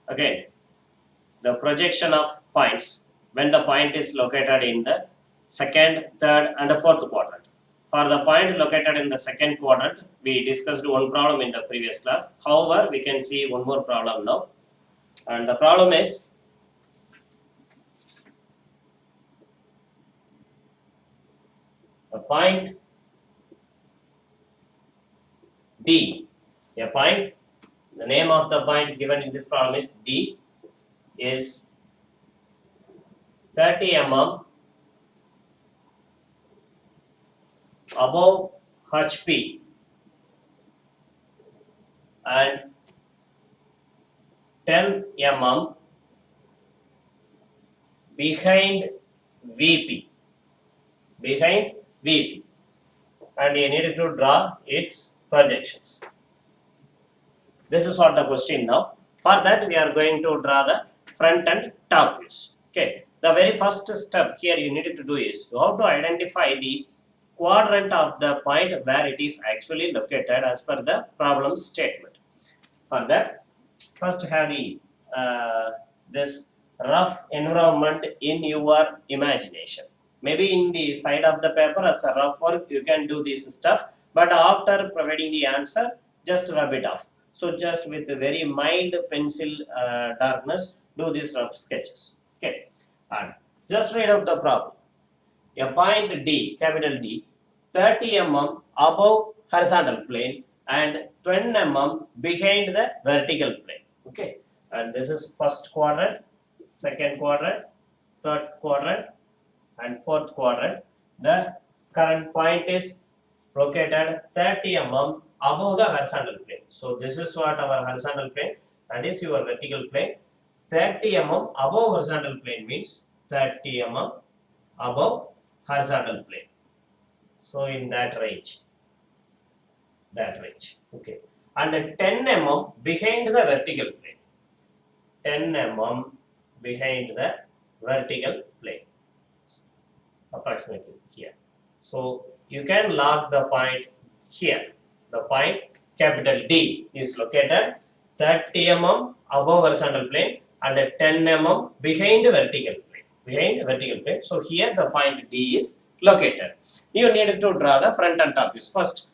Again, the projection of points when the point is located in the second, third, and the fourth quadrant. For the point located in the second quadrant, we discussed one problem in the previous class. However, we can see one more problem now. And the problem is a point D. A point, the name of the point given in this problem is D, is 30 mm above HP and 10 mm behind VP. Behind VP. And you need to draw its projections. This is what the question now. For that, we are going to draw the front and top views. Okay. The very first step here you need to do is you have to identify the quadrant of the point where it is actually located as per the problem statement. For that, first have the this rough environment in your imagination. Maybe in the side of the paper as a rough work you can do this stuff, but after providing the answer, just rub it off. So just with a very mild pencil darkness, do these rough sketches. Okay, and just read out the problem. A point D, capital D, 30 mm above horizontal plane and 20 mm behind the vertical plane. Okay, and this is first quadrant, second quadrant, third quadrant, and fourth quadrant. The current point is located 30 mm above the horizontal plane. So this is what our horizontal plane, and is your vertical plane. 30 mm above horizontal plane means 30 mm above horizontal plane. So in that range, okay. And 10 mm behind the vertical plane. 10 mm behind the vertical plane, approximately here. So you can log the point here. The point capital D is located 30 mm above horizontal plane and 10 mm behind vertical plane. So here the point D is located. You need to draw the front and top views. First,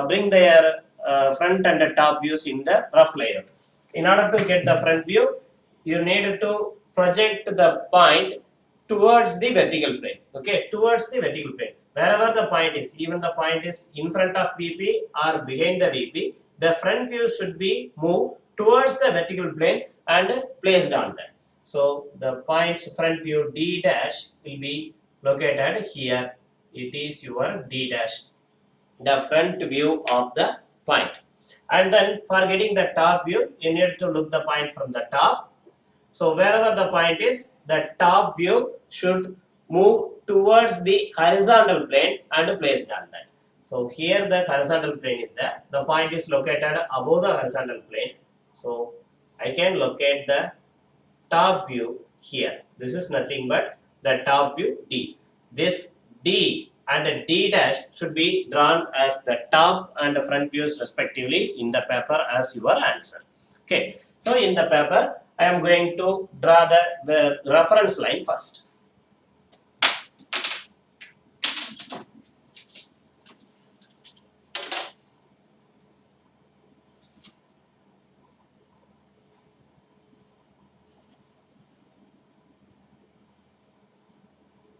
bring their front and top views in the rough layout. In order to get the front view, you need to project the point towards the vertical plane. Okay, towards the vertical plane. Wherever the point is, even the point is in front of VP or behind the VP, the front view should be moved towards the vertical plane and placed on that. So the point's front view D dash will be located here. It is your D dash, the front view of the point. And then for getting the top view, you need to look the point from the top. So wherever the point is, the top view should move towards the horizontal plane and placed on that. So here the horizontal plane is there. The point is located above the horizontal plane. So I can locate the top view here. This is nothing but the top view D. This D and D dash should be drawn as the top and the front views respectively in the paper as your answer. Okay. So in the paper, I am going to draw the reference line first.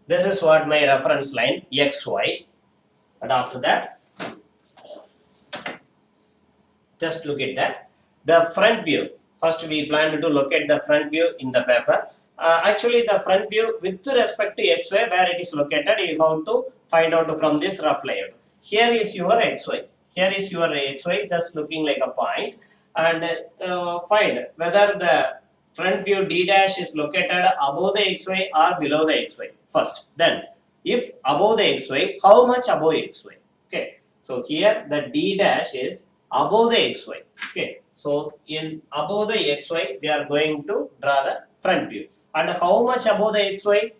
This is what my reference line XY, and after that, just look at that. The front view. First, we plan to locate the front view in the paper. Actually, the front view with respect to XY, where it is located, you have to find out from this rough layout. Here is your XY. Here is your XY, just looking like a point, and find whether the front view D dash is located above the XY or below the XY first. Then, if above the XY, how much above XY? Okay. So here the D dash is above the XY. Okay. So in above the XY, we are going to draw the front view. And how much above the XY?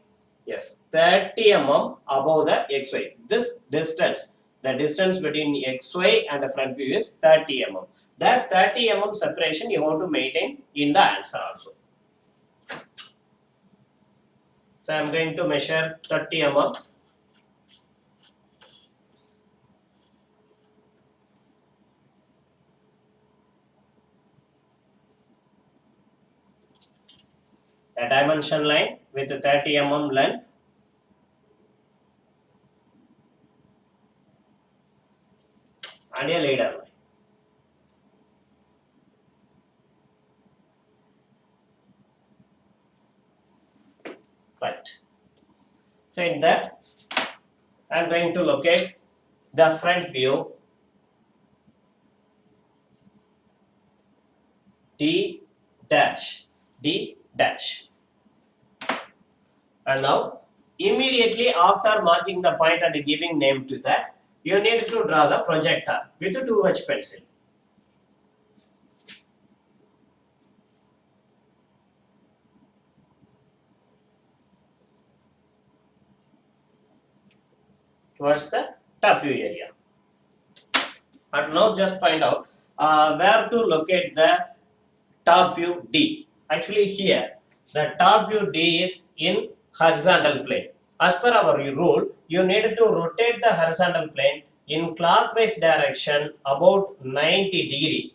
Yes, 30 mm above the XY. This distance, the distance between XY and the front view is 30 mm. That 30 mm separation you want to maintain in the answer also. So I am going to measure 30 mm. A dimension line with 30 mm length and a leader line. Right. So in that, I am going to locate the front view D dash, D dash. And now, immediately after marking the point and giving name to that, you need to draw the projector with a 2H pencil. Towards the top view area. And now just find out where to locate the top view D. Actually here, the top view D is in horizontal plane. As per our rule, you need to rotate the horizontal plane in clockwise direction about 90°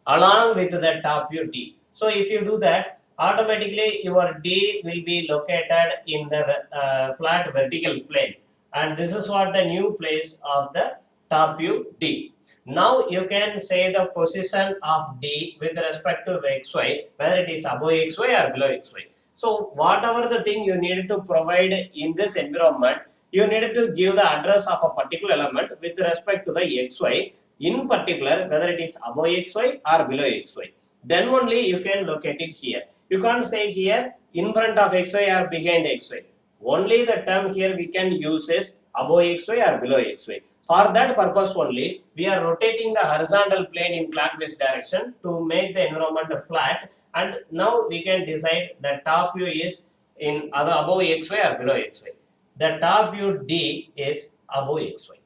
along with the top view D. So if you do that, automatically your D will be located in the flat vertical plane, and this is what the new place of the top view D. Now you can say the position of D with respect to XY, whether it is above XY or below XY. So whatever the thing you need to provide in this environment, you need to give the address of a particular element with respect to the XY, in particular whether it is above XY or below XY. Then only you can locate it here. You can't say here in front of XY or behind XY. Only the term here we can use is above XY or below XY. For that purpose only, we are rotating the horizontal plane in clockwise direction to make the environment flat, and now we can decide the top view is in other above XY or below XY. The top view D is above XY.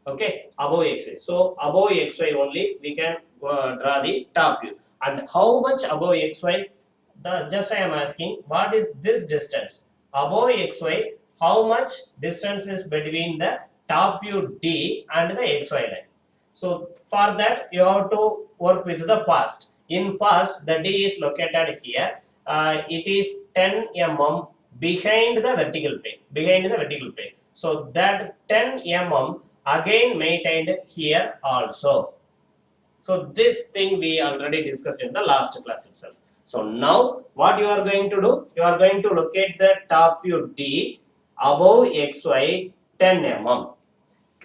Okay, above XY. So above XY only we can draw the top view. And how much above XY? Just I am asking, what is this distance? Above XY, how much distance is between the top view D and the XY line? So for that you have to work with the past. In past, the D is located here. It is 10 mm behind the vertical plane. Behind the vertical plane. So that 10 mm again maintained here also. So this thing we already discussed in the last class itself. So now what you are going to do? You are going to locate the top view D above XY 10 mm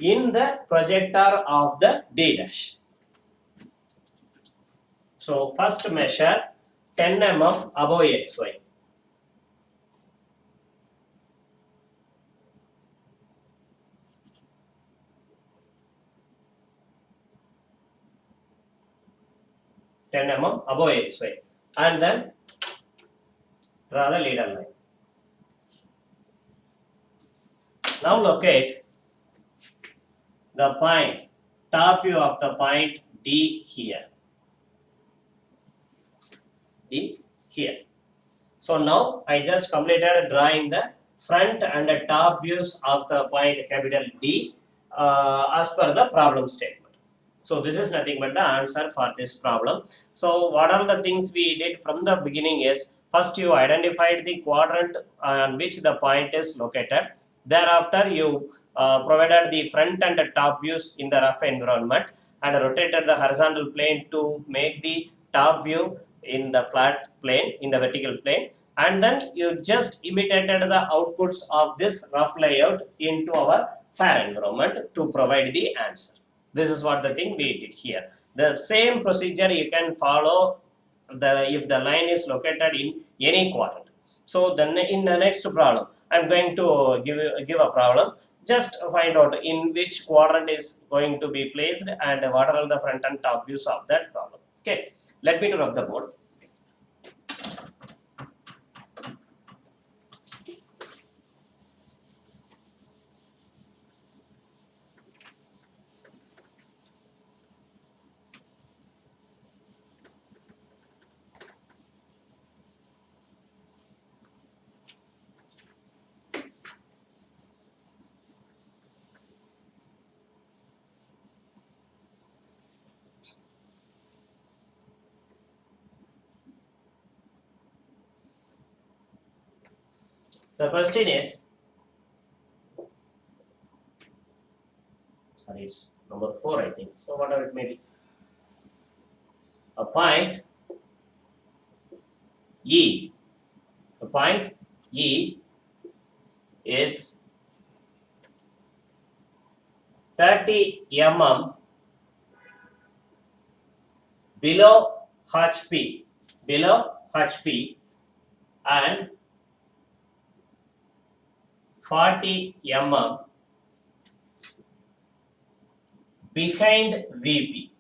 in the projector of the D dash. So first measure 10 mm above XY. above XY, and then draw the leader line. Now locate the point, top view of the point D here. D here. So now I just completed drawing the front and the top views of the point capital D as per the problem statement. So this is nothing but the answer for this problem. So what are the things we did from the beginning is, first you identified the quadrant on which the point is located. Thereafter you provided the front and the top views in the rough environment and rotated the horizontal plane to make the top view in the flat plane, in the vertical plane, and then you just imitated the outputs of this rough layout into our fair environment to provide the answer. This is what the thing we did here. The same procedure you can follow if the line is located in any quadrant. So then in the next problem, I'm going to give a problem. Just find out in which quadrant is going to be placed and what are the front and top views of that problem. Okay, let me to rub the board. The question is, sorry, it's number 4, I think. So whatever it may be. A point E. A point E is 30 mm below HP, and 40 mm behind VP.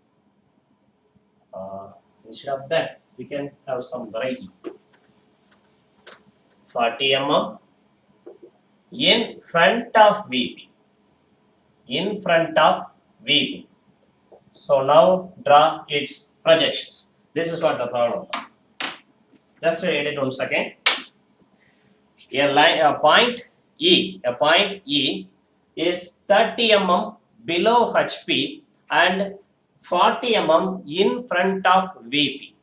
Instead of that, we can have some variety. 40 mm in front of VP. In front of VP. So now draw its projections. This is what the problem. Just read it once again. A point E is 30 mm below HP and 40 mm in front of VP.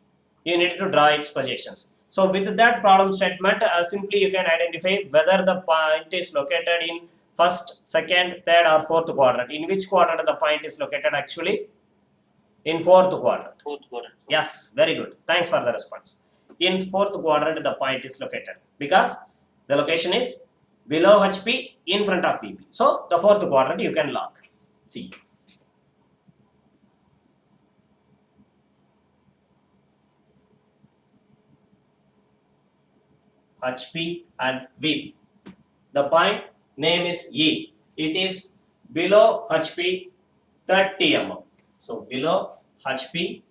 You need to draw its projections. So with that problem statement, simply you can identify whether the point is located in first, second, third or fourth quadrant. In which quadrant the point is located actually? In fourth quadrant. Yes, very good. Thanks for the response. In fourth quadrant the point is located because the location is below HP in front of VP. So the fourth quadrant you can lock. See. HP and VP. The point name is E. It is below HP 30 mm. So below HP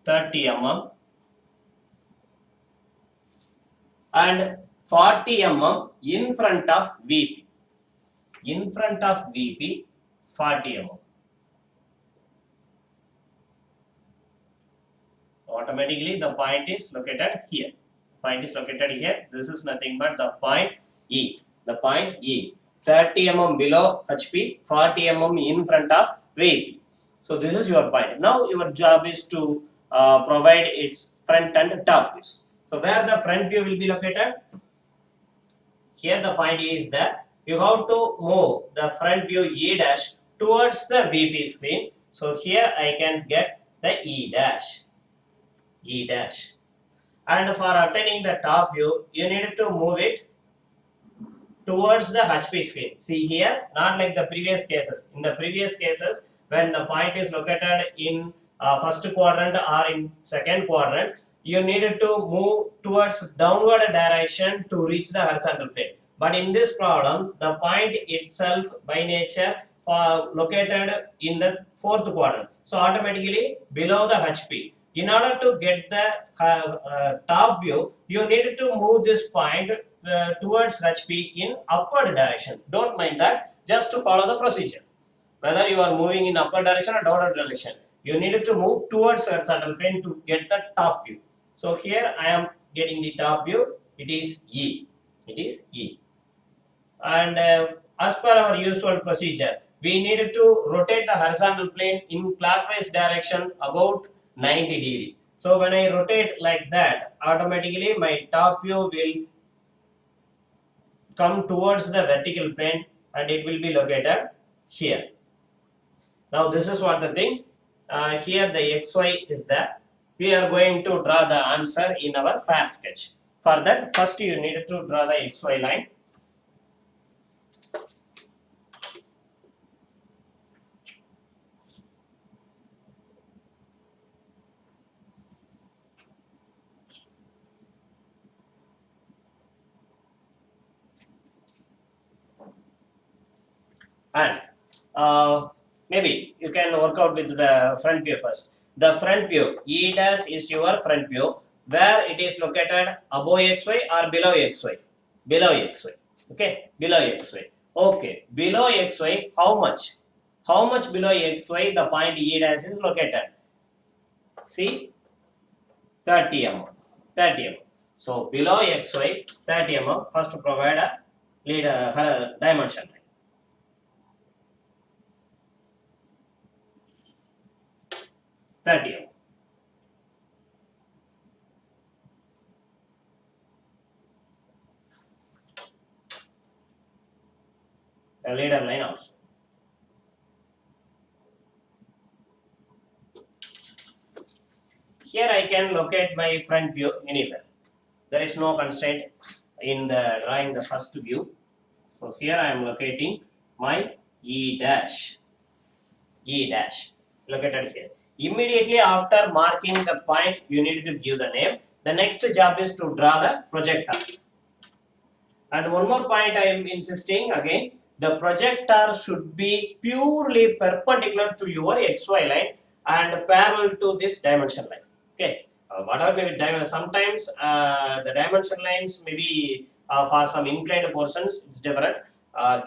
30 mm and 40 mm in front of VP. In front of VP 40 mm. Automatically the point is located here. Point is located here. This is nothing but the point E. The point E. 30 mm below HP, 40 mm in front of VP. So this is your point. Now your job is to provide its front and top views. So where the front view will be located? Here the point is that you have to move the front view E dash towards the VP screen. So here I can get the E dash. E dash. And for obtaining the top view, you need to move it towards the HP screen. See here, not like the previous cases. In the previous cases, when the point is located in first quadrant or in second quadrant, you needed to move towards downward direction to reach the horizontal plane. But in this problem, the point itself by nature located in the fourth quadrant. So automatically below the HP. In order to get the top view, you need to move this point towards HP in upward direction. Don't mind that, just to follow the procedure. Whether you are moving in upward direction or downward direction, you need to move towards horizontal plane to get the top view. So here I am getting the top view. It is E. It is E. And as per our usual procedure, we need to rotate the horizontal plane in clockwise direction about 90 degree. So when I rotate like that, automatically my top view will come towards the vertical plane and it will be located here. Now this is what the thing. Here the XY is there. We are going to draw the answer in our fast sketch. For that, first you need to draw the XY line. And maybe you can work out with the front view first. The front view, E dash is your front view, where it is located above XY or below XY? Below XY. Okay, below XY. Okay, below XY, how much? How much below XY the point E dash is located? See, 30 mm. 30 mm. So below XY, 30 mm, first provide a lead dimension. 30 mm. leader line also. Here I can locate my front view anywhere. There is no constraint in the drawing the first view. So here I am locating my E dash. E dash located here. Immediately after marking the point, you need to give the name. The next job is to draw the projector. And one more point I am insisting again, the projector should be purely perpendicular to your XY line and parallel to this dimension line. Okay, whatever may be dimension, sometimes the dimension lines may be for some inclined portions, it's different.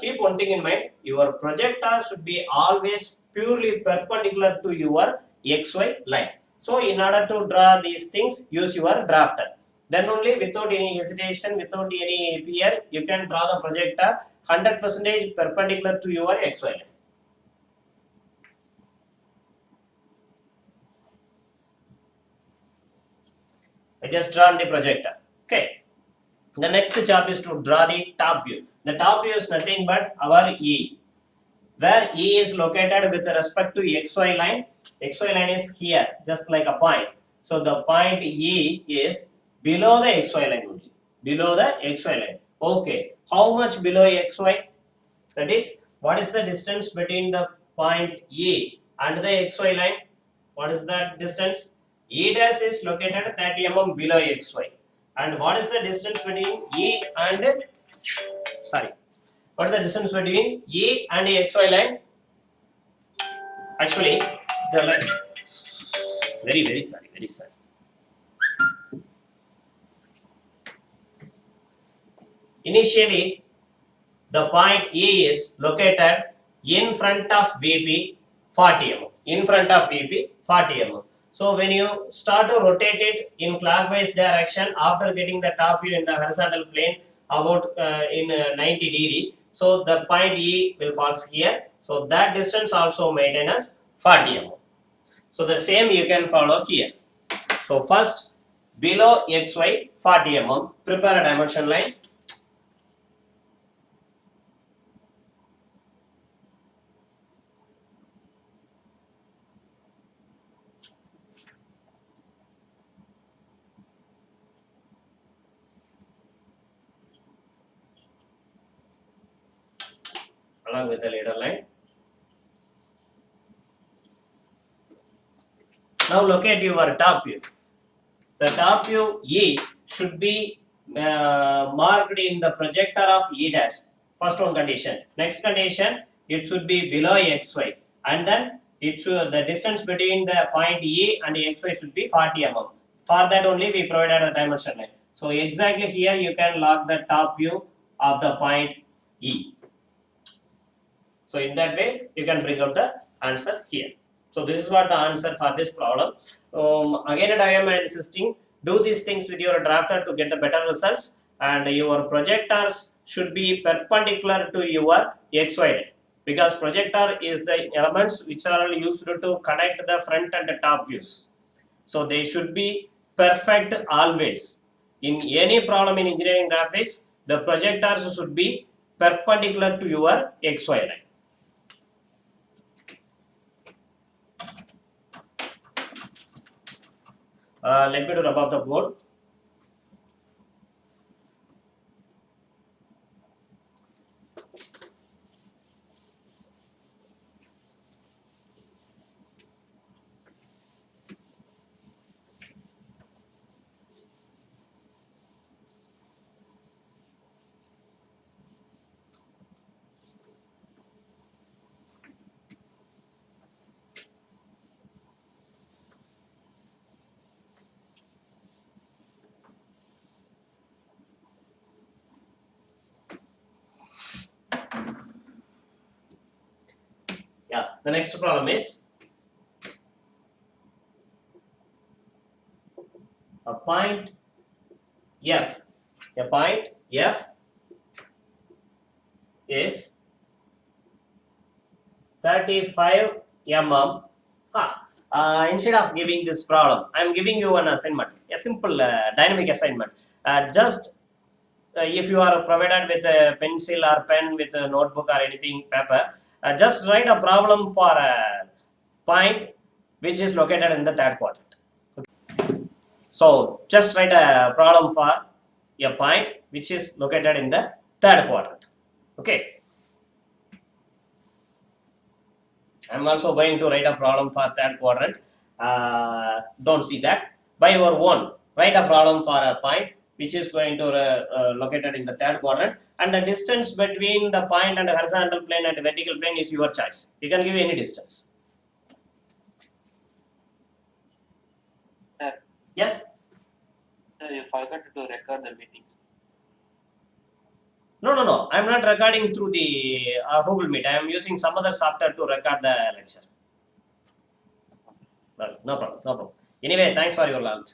Keep one thing in mind, your projector should be always purely perpendicular to your XY line. So in order to draw these things, use your drafter. Then only without any hesitation, without any fear, you can draw the projector 100% perpendicular to your XY line. I just drawn the projector. Okay. The next job is to draw the top view. The top view is nothing but our E, where E is located with respect to XY line. XY line is here, just like a point. So the point E is below the XY line only. Below the XY line. Okay. How much below XY? That is, what is the distance between the point E and the XY line? What is that distance? E dash is located 30 mm below XY. And what is the distance between E and, sorry, what is the distance between E and the XY line? Actually, the line, very sorry. Initially, the point E is located in front of VP 40 mm. In front of VP 40 mm. So when you start to rotate it in clockwise direction after getting the top view in the horizontal plane about in 90 degree, so the point E will fall here. So that distance also maintain as 40 mm. So the same you can follow here. So first below XY 40 mm, prepare a dimension line. Along with the leader line. Now locate your top view. The top view E should be marked in the projector of E dash. First one condition. Next condition, it should be below XY. And then it should, the distance between the point E and XY should be 40 mm. For that only we provided a dimension line. So exactly here you can log the top view of the point E. So in that way, you can bring out the answer here. So this is what the answer for this problem. Again and I am insisting, do these things with your drafter to get the better results, and your projectors should be perpendicular to your XY line, because projector is the elements which are used to connect the front and the top views. So they should be perfect always. In any problem in engineering graphics, the projectors should be perpendicular to your XY line. Let me do rub off the board. Yeah, the next problem is a point F. A point F is 35 mm. Instead of giving this problem, I am giving you an assignment, a simple dynamic assignment. Just if you are provided with a pencil or pen with a notebook or anything paper, just write a problem for a point which is located in the third quadrant. Okay. So just write a problem for a point which is located in the third quadrant. Okay. I'm also going to write a problem for third quadrant. Don't see that. By your own, write a problem for a point which is going to located in the third quadrant, and the distance between the point and the horizontal plane and the vertical plane is your choice. You can give any distance. Sir. Yes. Sir, you forgot to record the meetings. No. I'm not recording through the Google Meet. I am using some other software to record the lecture. Well, no problem. Anyway, thanks for your lunch.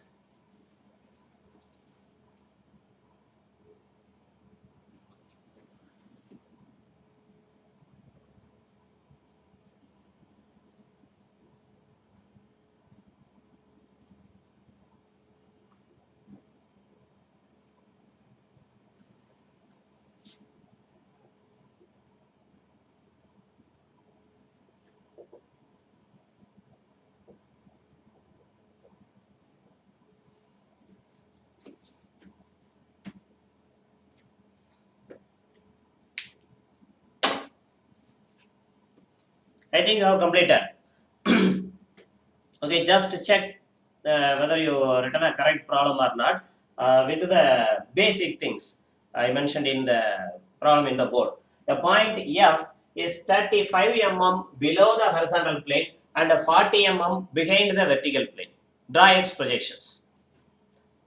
I think you have completed. Okay, just check whether you written a correct problem or not with the basic things I mentioned in the problem in the board. The point F is 35 mm below the horizontal plane and 40 mm behind the vertical plane. Draw its projections.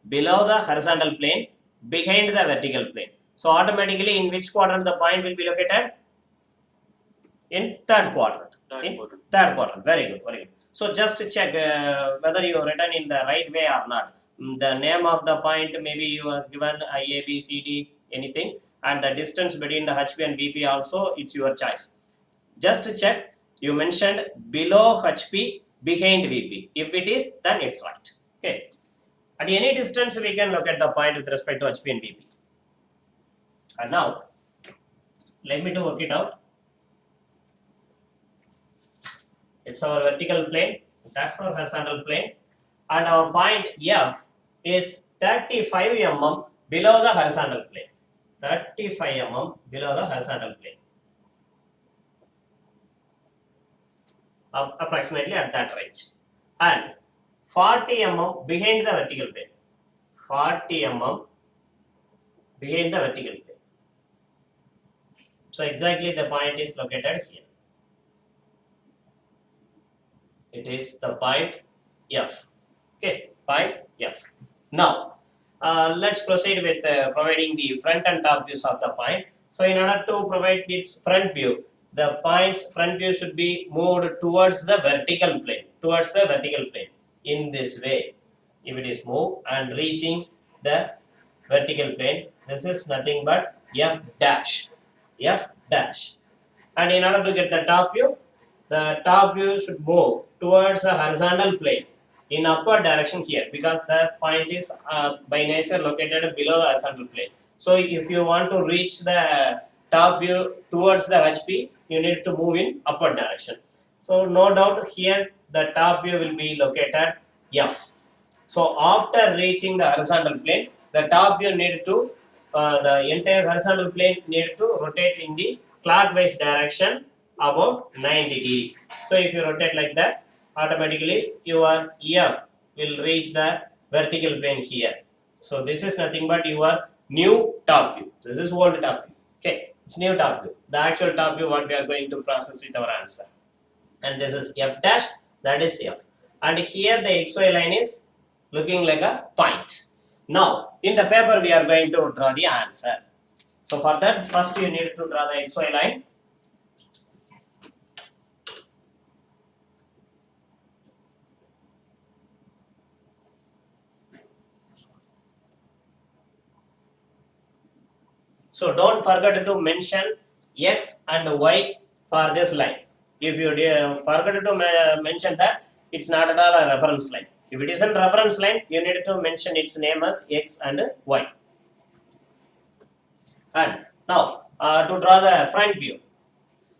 Below the horizontal plane, behind the vertical plane. So automatically in which quadrant the point will be located? In third quadrant. Third quadrant. Very good. So just check whether you written in the right way or not. The name of the point, maybe you are given A, B, C, D, anything, and the distance between the HP and VP also, it's your choice. Just check, you mentioned below HP, behind VP. If it is, then it's right. Okay. At any distance, we can look at the point with respect to HP and VP. And now, let me work it out. It's our vertical plane, that's our horizontal plane, and our point F is 35 mm below the horizontal plane. 35 mm below the horizontal plane. Approximately at that range. And 40 mm behind the vertical plane. 40 mm behind the vertical plane. So exactly the point is located here. It is the point F. Okay, point F. Now, let's proceed with providing the front and top views of the point. So, in order to provide its front view, the point's front view should be moved towards the vertical plane. Towards the vertical plane. In this way, if it is moved and reaching the vertical plane, this is nothing but F dash. F dash. And in order to get the top view should move towards a horizontal plane in upward direction here, because the point is by nature located below the horizontal plane. So if you want to reach the top view towards the HP, you need to move in upward direction. So no doubt here the top view will be located F. So after reaching the horizontal plane, the top view need to the entire horizontal plane need to rotate in the clockwise direction about 90 degree. So if you rotate like that, automatically your F will reach the vertical plane here. So this is nothing but your new top view. This is old top view. Okay, it's new top view. The actual top view what we are going to process with our answer. And this is F dash, that is F. And here the XY line is looking like a point. Now, in the paper we are going to draw the answer. So for that, first you need to draw the XY line. So don't forget to mention X and Y for this line. If you forget to mention that, it's not at all a reference line. If it isn't reference line, you need to mention its name as X and Y. And now to draw the front view.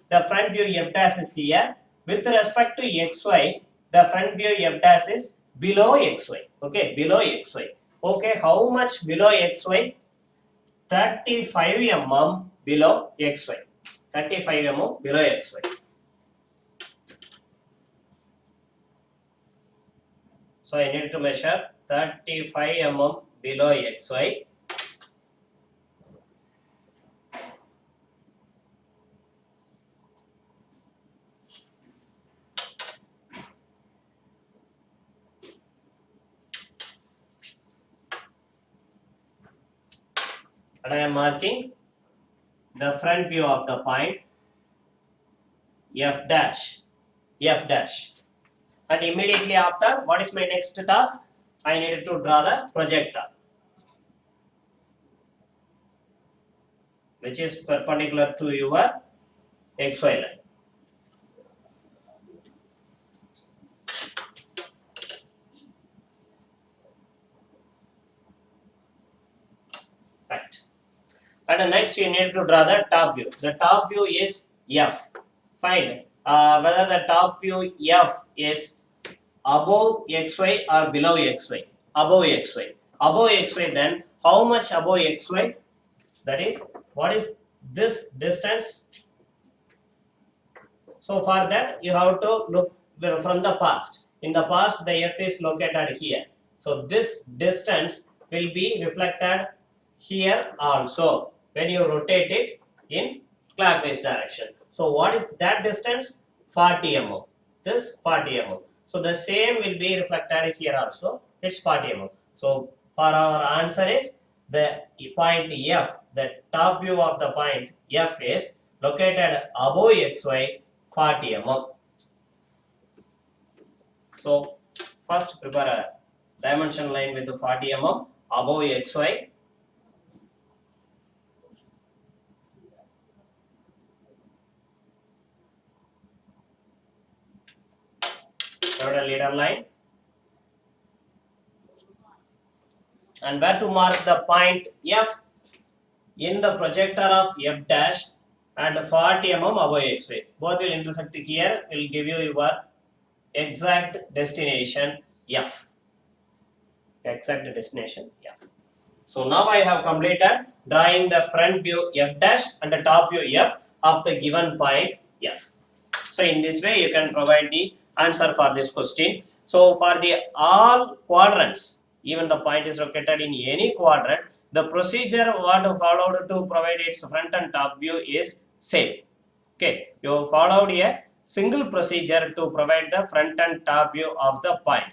The front view f dash is here. With respect to xy, the front view f dash is below xy. Okay, below xy. Okay, how much below xy? 35 mm below xy. 35 mm below xy. So I need to measure 35 mm below xy. And I am marking the front view of the point f dash. F dash. And immediately after, what is my next task? I needed to draw the projector, which is perpendicular to your xy line. Right. And next you need to draw the top view. The top view is F. Find whether the top view F is above xy or below xy. Above xy. Above xy, then how much above xy? That is, what is this distance? So for that, you have to look from the past. In the past, the F is located here. So this distance will be reflected here also when you rotate it in clockwise direction. So what is that distance? 40 mm. This 40 mm. So the same will be reflected here also. It's 40 mm. So for our answer is the point F, the top view of the point F is located above xy 40 mm. So first prepare a dimension line with the 40 mm above xy. Third a leader line. And where to mark the point F? In the projector of F dash and 40 mm above xy. Both will intersect here, will give you your exact destination F. Exact destination F. So now I have completed drawing the front view F dash and the top view F of the given point F. So in this way you can provide the answer for this question. So for the all quadrants, even the point is located in any quadrant, the procedure what followed to provide its front and top view is same. Okay, you followed a single procedure to provide the front and top view of the point,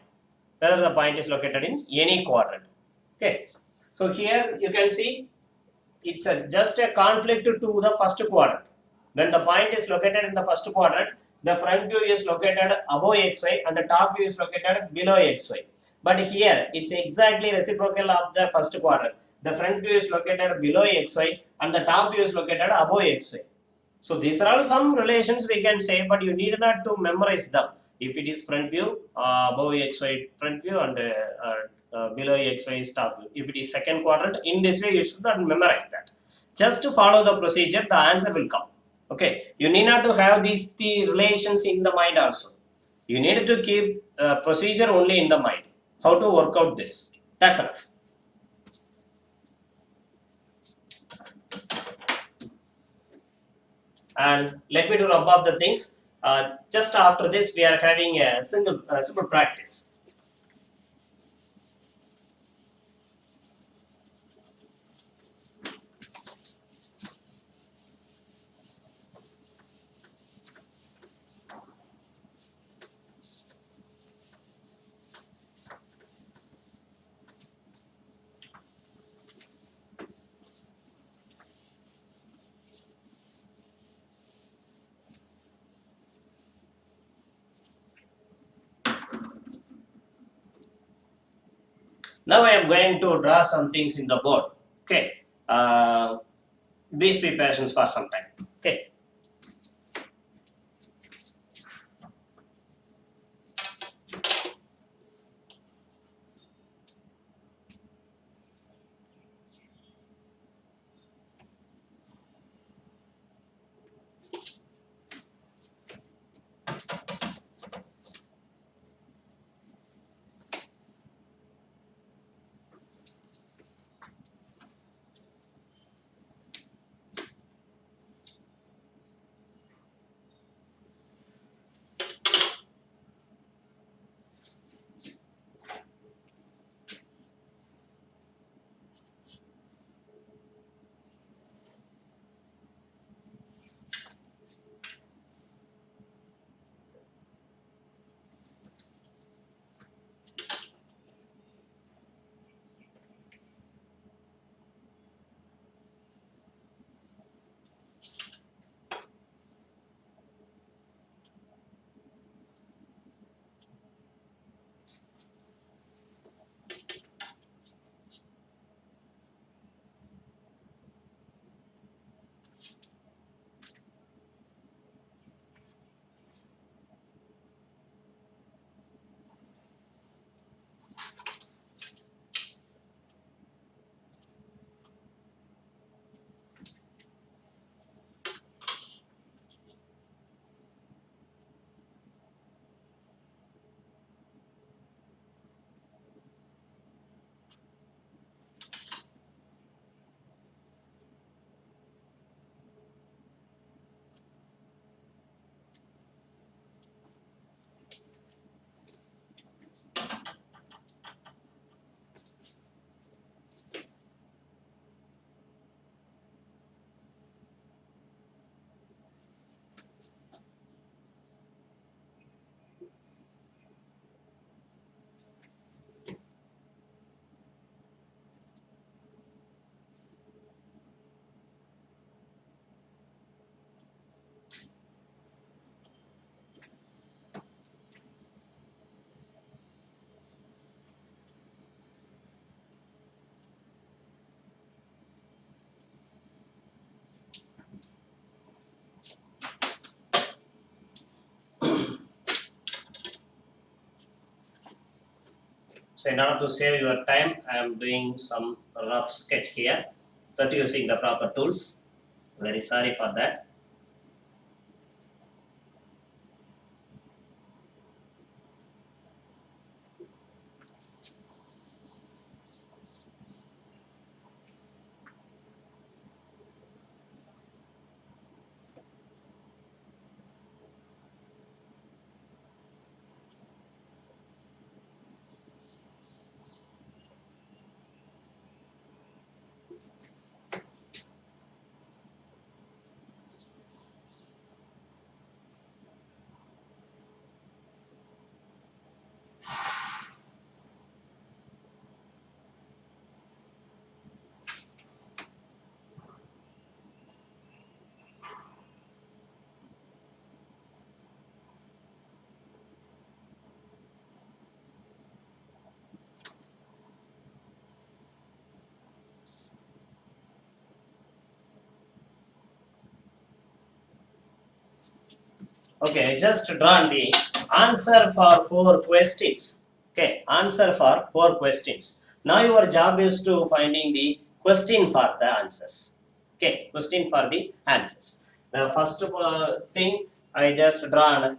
whether the point is located in any quadrant. Okay, so here you can see it's just a conflict to the first quadrant. When the point is located in the first quadrant, the front view is located above xy and the top view is located below xy. But here it's exactly reciprocal of the first quadrant. The front view is located below xy and the top view is located above xy. So these are all some relations we can say, but you need not to memorize them. If it is front view, above xy front view and below xy is top view. If it is second quadrant, in this way you should not memorize that. Just to follow the procedure, the answer will come. Okay, you need not to have these the relations in the mind also. You need to keep procedure only in the mind. How to work out this? That's enough. And let me to rub off the things. Just after this, we are having a simple practice. Now I am going to draw some things in the board. Okay. Please be patient for some time. Okay. So in order to save your time, I am doing some rough sketch here, that using the proper tools. Very sorry for that. Okay, just drawn the answer for 4 questions. Okay, answer for 4 questions. Now your job is to finding the question for the answers. Okay, question for the answers. The first thing I just drawn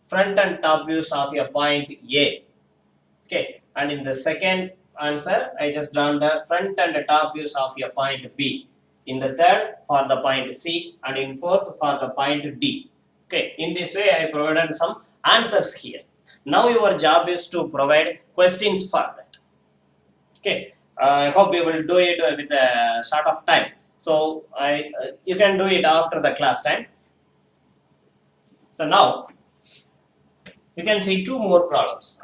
front and top views of your point A. Okay, and in the second answer, I just drawn the front and the top views of your point B. In the third, for the point C, and in fourth, for the point D. Okay, in this way, I provided some answers here. Now your job is to provide questions for that. Okay, I hope you will do it with a short of time. So you can do it after the class time. So now you can see 2 more problems.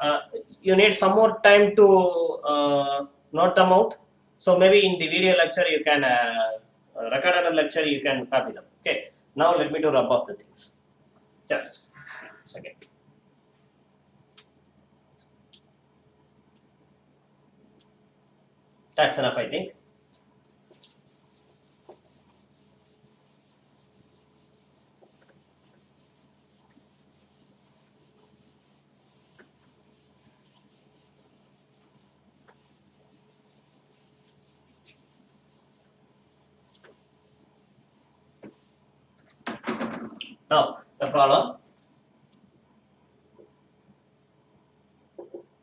You need some more time to note them out. So maybe in the video lecture you can record a lecture, you can copy them. Okay. Now let me do rub off the things. Just a second. That's enough, I think. Now the problem.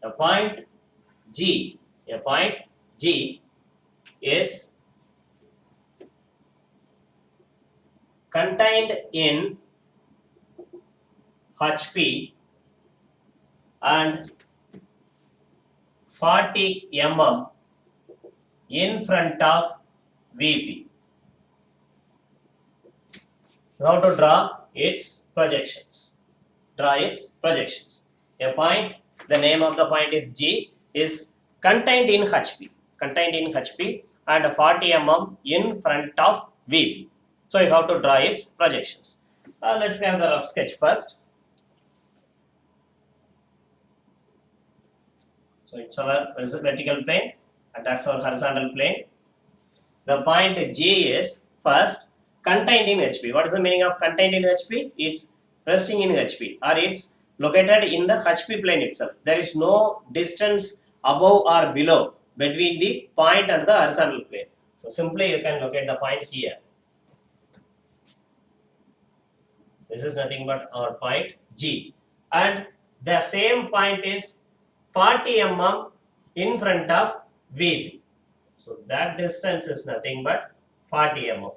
A point G is contained in HP and 40 mm in front of VP. How to draw its projections? Draw its projections. A point, the name of the point is G, is contained in HP and 40 mm in front of VP. So you have to draw its projections. Let's have the rough sketch first. So it's our vertical plane and that's our horizontal plane. The point G is first contained in HP. What is the meaning of contained in HP? It's resting in HP or it's located in the HP plane itself. There is no distance above or below between the point and the horizontal plane. So simply you can locate the point here. This is nothing but our point G. And the same point is 40 mm in front of VP. So that distance is nothing but 40 mm.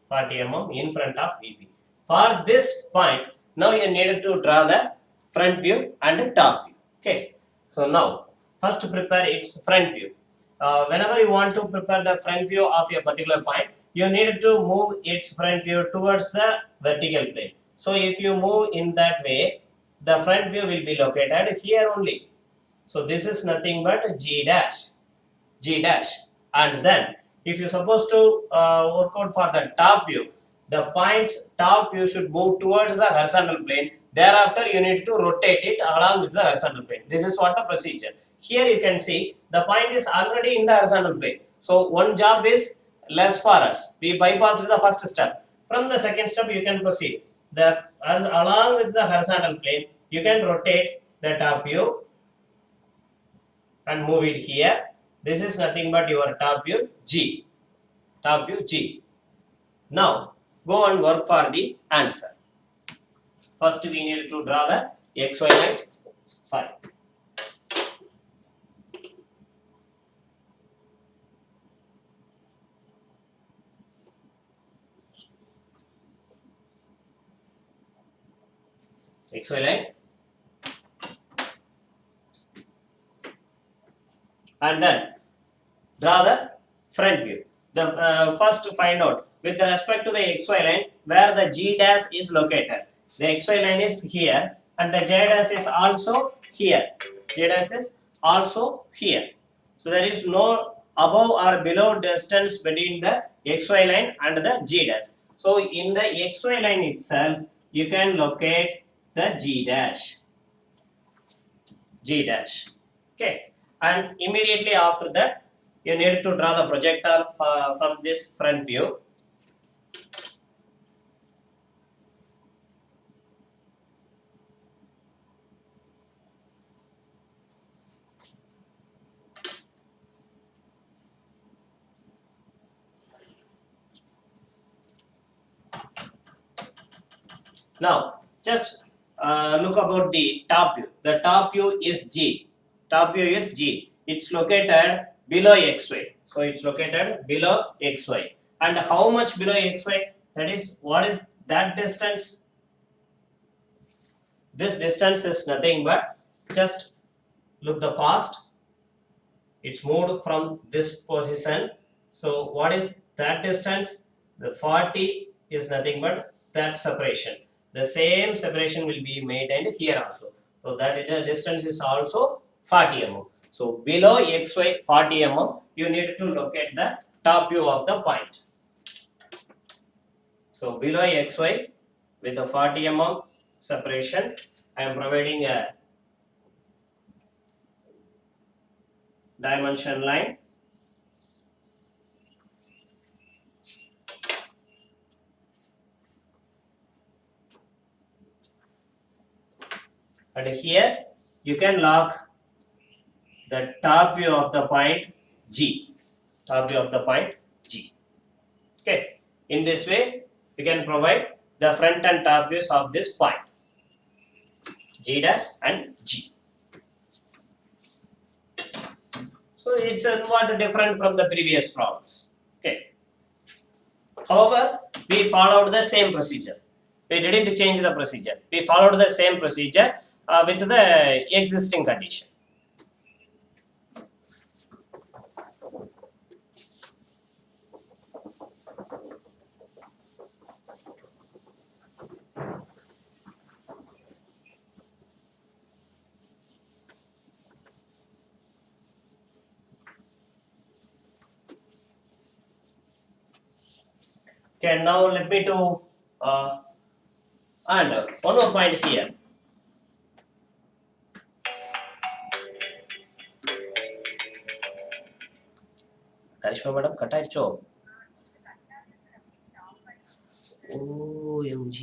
40 mm in front of VP. For this point, now you need to draw the front view and top view. Okay. So now, first prepare its front view. Whenever you want to prepare the front view of a particular point, you need to move its front view towards the vertical plane. So if you move in that way, the front view will be located here only. So this is nothing but G dash. And then if you supposed to work out for the top view, the point's top view should move towards the horizontal plane. Thereafter you need to rotate it along with the horizontal plane. This is what the procedure. Here you can see the point is already in the horizontal plane. So one job is less for us. We bypassed the first step. From the second step you can proceed. Along with the horizontal plane, you can rotate the top view and move it here. This is nothing but your top view G. Top view G. Now go and work for the answer. First we need to draw the XY line. Sorry. XY line. And then draw the front view. The first find out with respect to the XY line where the G dash is located. The XY line is here and the J dash is also here. J dash is also here. So there is no above or below distance between the XY line and the G dash. So in the XY line itself you can locate the G dash. G dash. Okay. And immediately after that you need to draw the projector from this front view. Now just look about the top view. The top view is G. Top view is G. It's located below XY. So it's located below XY. And how much below XY? That is, what is that distance? This distance is nothing but just look the past. It's moved from this position. So what is that distance? The 40 is nothing but that separation. The same separation will be maintained here also. So that distance is also 40 mm. So below XY 40 mm, you need to locate the top view of the point. So below XY with the 40 mm separation, I am providing a dimension line. And here you can lock the top view of the point G. Top view of the point G. Okay. In this way, you can provide the front and top views of this point G dash and G. So it's somewhat different from the previous problems. Okay. However, we followed the same procedure. We didn't change the procedure. We followed the same procedure with the existing condition. Okay, now let me do and one more point here. Karishma madam, cut ஆயிடுச்சோ? OMG.